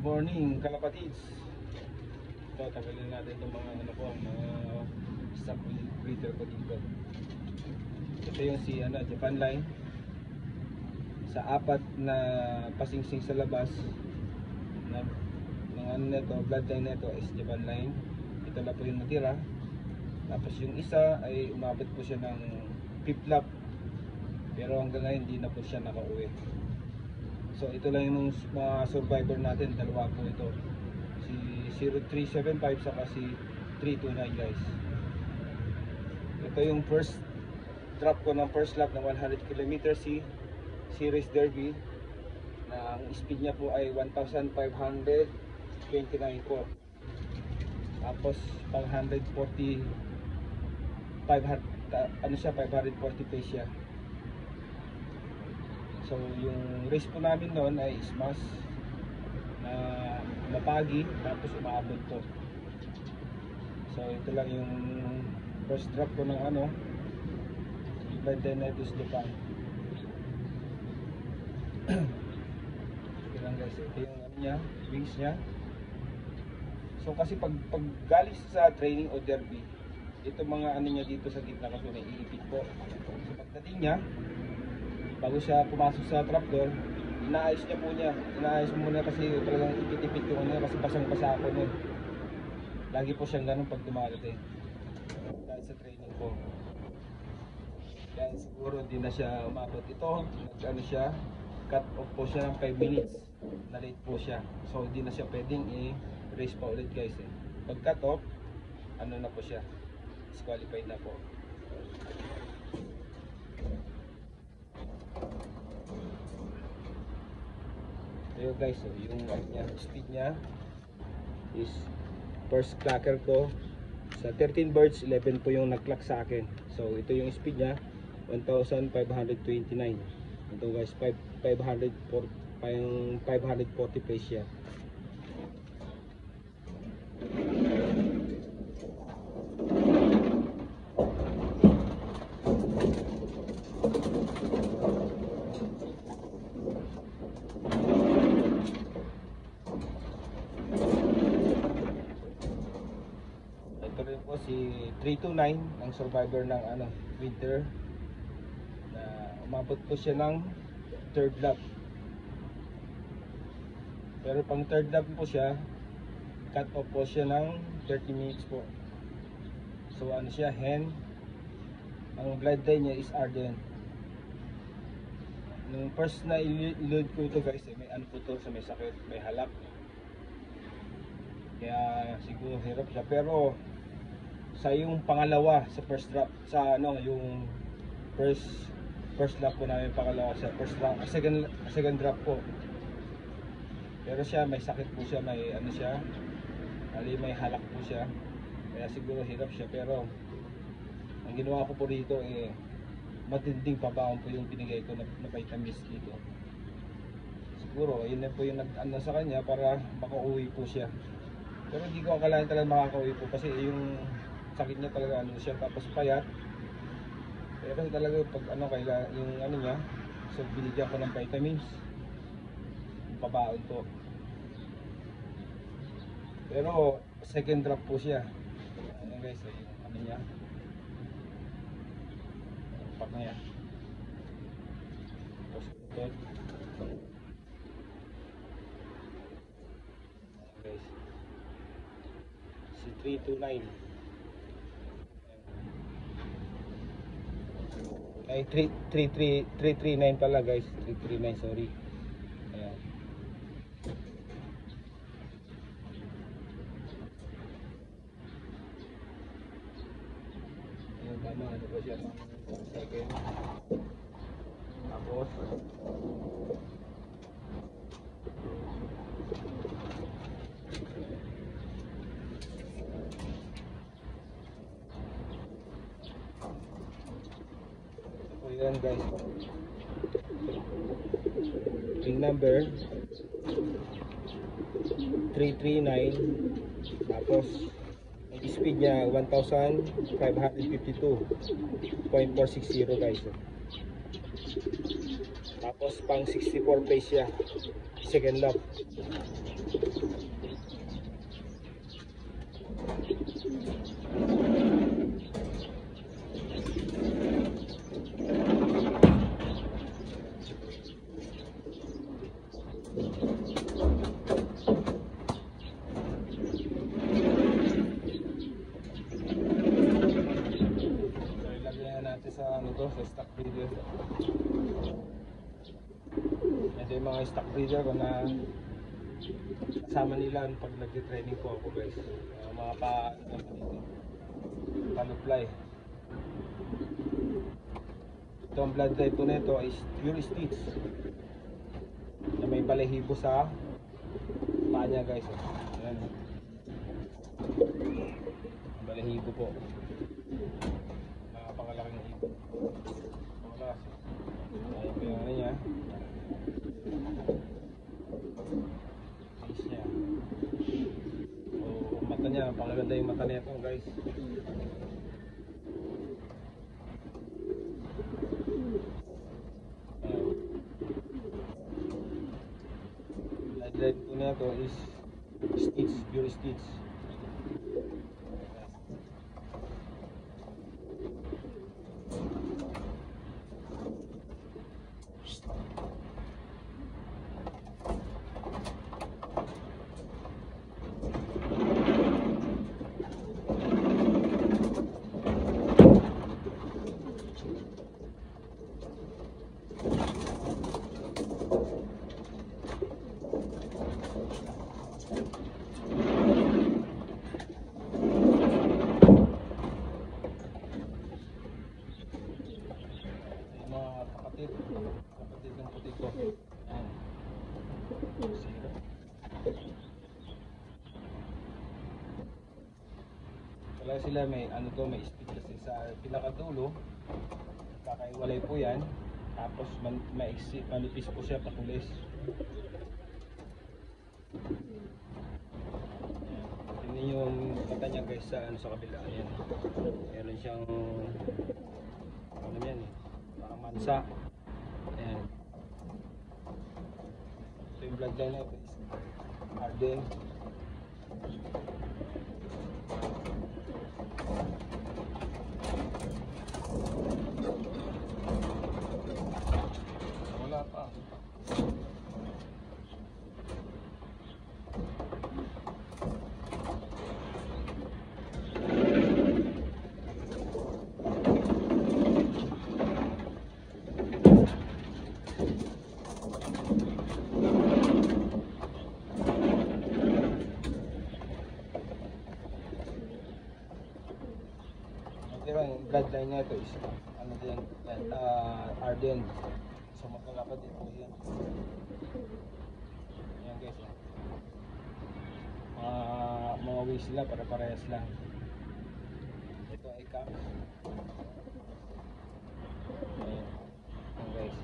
Morning kalapatids. Ito, tanggalin natin itong mga mga stock breeder ko dito. Ito yung si Japan line. Sa apat na pasingsing sa labas ng nito, bloodline nito is Japan line. Ito na po yung natira. Tapos yung isa ay umabot po siya ng flip-flop. Pero hanggang ngayon hindi na po siya nakauwi. So ito lang yung mga survivor natin, dalawa po ito. Si 0375 saka si 329 guys. Ito yung first drop ko ng first lap ng 100 km si Series Derby. Na ang speed niya po ay 1,529 po. Tapos pang 140 540 pace siya. So yung race po namin noon ay smash na mapagi, tapos umaabot to. So ito lang yung first drop ko ng Bloodline Japan. Ito lang guys, ito yung niya, wings niya. So kasi pag galing sa training o derby, ito mga niya dito sa gitna kasi naiipit po. So pagdating niya, bago siya pumasok sa trapdoor, inaayos niya po niya. Inaayos mo muna kasi talagang ipit-ipit yung kasi basang-basa ako nun. Lagi po siyang ganun pag dumarating. Dahil sa training po. Dahil siguro hindi na siya umabot. Ito, siya, cut off po siya ng 5 minutes. Na late po siya. So hindi na siya pwedeng i-race pa ulit guys Pag cut off, na po siya. Disqualified na po. Ayo guys, yung speed niya is first clacker ko sa 13 birds, 11 po yung nag-clock sa akin. So ito yung speed niya, 1,529. Ito guys, 540 pace siya. Si 329 ang survivor ng winter na umabot po siya ng third lap. Pero pang third lap po siya, cut off po siya ng 30 minutes po. So siya, hen. Ang bloodline niya is Arden. Nung first na i-load ko ito guys, may po to, sa may sakit, may halak. Kaya siguro hirap siya, pero sa yung pangalawa sa first drop sa yung first lap ko namin, pangalawa sa first drop, second drop po. Pero siya may sakit po siya, may siya, may halak po siya. Kaya siguro hirap siya, pero ang ginawa ko po dito matinding pabaon po yung binigay ko na vitamins dito. Siguro yun na po yung sa kanya para makauwi po siya. Pero hindi ko akalain talaga makakauwi po kasi yung sakit niya talaga siya, tapos payat. Kaya kasi talaga pag yung niya, so binigyan ko ng vitamins, pabaon po. Pero second drop po siya. Guys, yung niya, pak niya. Tapos ito. Guys, si 329. Ay 339 pala guys, 339, sorry. Ayan. Ayan, tama, po siya second. Tapos yan guys, ring number 339. Tapos ang speed niya 1,552.460 guys. Tapos pang 64 pace siya, second lap. So, ilagay na natin sa ano to, sa stock breeder. Ito yung mga stock breeder ko na kasama nila pag nag-training po ako guys. Mga panuply. Ito ang blood type po nito is pure stitch na may balahibo sa paa niya guys. Ayan. Balahibo po. Napakalaking hibo. Pangkas. Ayan po yung ano niya. Face niya. So, mata niya. Pangaganda yung mata nito guys. Bloodline po nito is stitch, pure stitch. Kapatid ng puti ko. Ayan. Zero. Wala sila may ano to, may stick kasi sa pinakadulo. Kakaiwalay po yan. Tapos manipis po siya patulis. Tingnan yung mata niya guys sa ano, sa kabila. Ayan. Meron siyang ano yan eh, parang mansa. Ayan. Ito yung bloodline na ito is Arden. Wala pa. Yung bloodline niya ito is ano din, Arden. So magkakapatid po yan. Ayan guys. Mga ways sila para parehas lang. Ito ay cap. Ayan. Ayan guys.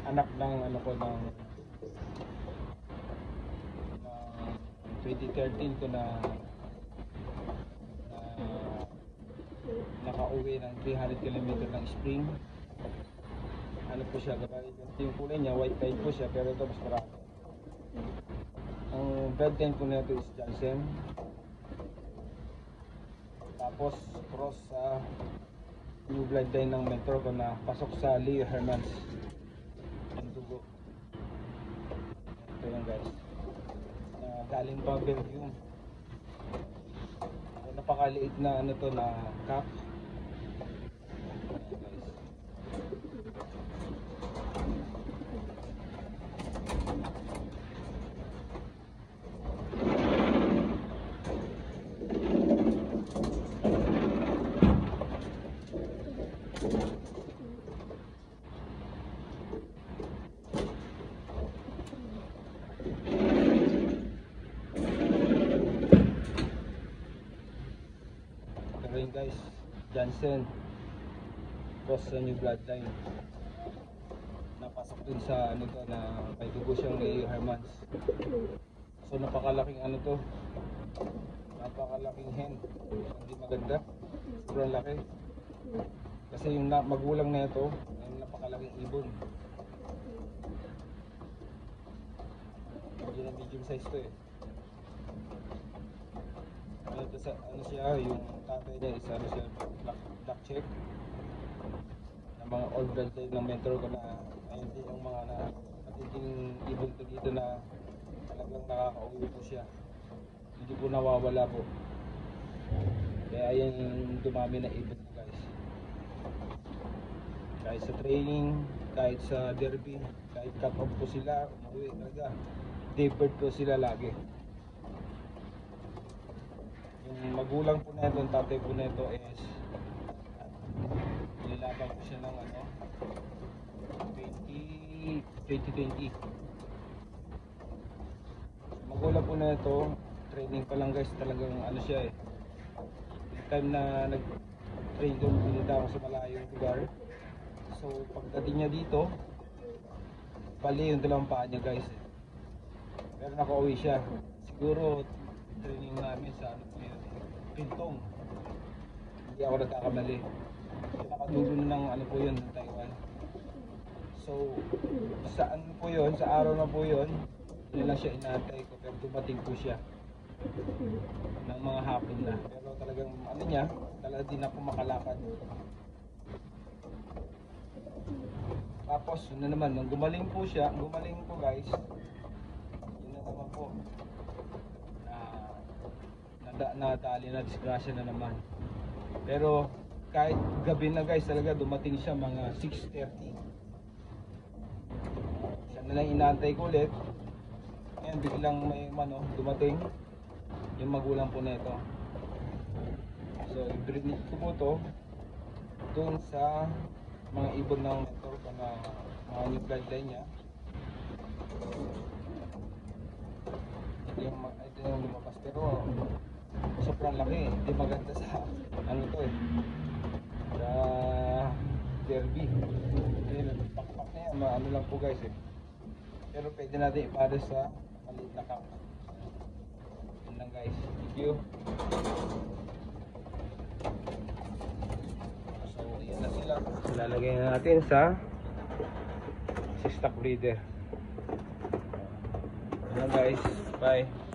Anak ng ano ko ng 2013 ko na nakauwi ng 300 km ng spring. Ano po siya, yung kulay niya white type po siya pero ito mas marami. Ang bloodline po nito is Jansen. Tapos cross sa new bloodline ng mentor ko na pasok sa Leo Hermans. Ang dugo. Ito yan guys. Galing pa Belgium. Napakaliit na ano to na cap. ito yun guys, Jansen cross sa new bloodline, napasok dun sa ano to na may dugo siyang Leo Hermans. So napakalaking ano to, napakalaking hen, hindi maganda, sobrang laki kasi yung magulang na ito ay napakalaking ibon. Medyo na medium size to eh. Ano siya, yung tatay niya is ano siya, black check na mga old bloodline ng mentor ko na ayun din yung mga matinding ibon to dito na talagang nakakauwi po siya, hindi po nawawala po, kaya ayan yung dumami na ibon ko guys. Kahit sa training, kahit sa derby, kahit cut off po sila, umuwi talaga, deferred po sila lagi. Yung magulang po na ito, ang tatay po na ito is nilalaban po siya ng ano 2020. Magulang po na ito, training pa lang guys, talagang ano siya eh. Yung time na nag-train doon, pinita ako sa malayong lugar. So pagdating niya dito, bali yung dalawang paa niya guys eh. Pero nakauwi siya. Siguro training namin sa ano po yun, Pintong. Hindi ako nagkakamali. Nakatulo na ng ano po yun, ng Taiwan. So sa ano po yun, sa araw na po yun, hindi lang siya inatay ko, pero dumating po siya ng mga hapon na. Pero talagang ano niya, talaga din ako makalakad. Tapos yun na naman, nung gumaling po siya, gumaling po guys, yun na naman po, nadali na, disgrasya na naman. Pero kahit gabi na guys, talaga dumating siya mga 6:30. Siya na lang inaantay ko ulit. Ngayon biglang may dumating yung magulang po nito. So i-breed ko po to dun sa mga ibon ng mentor ko na mga new bloodline niya. Ito yung lumabas, pero sobrang laki, hindi maganda sa ano to eh, sa derby. Pakpak na yan, ano lang po guys eh, pero pwede natin ipares sa maliit na cup. Yun lang guys, thank you. So yan na sila, ilalagay na natin sa stock breeder. Yan guys, bye.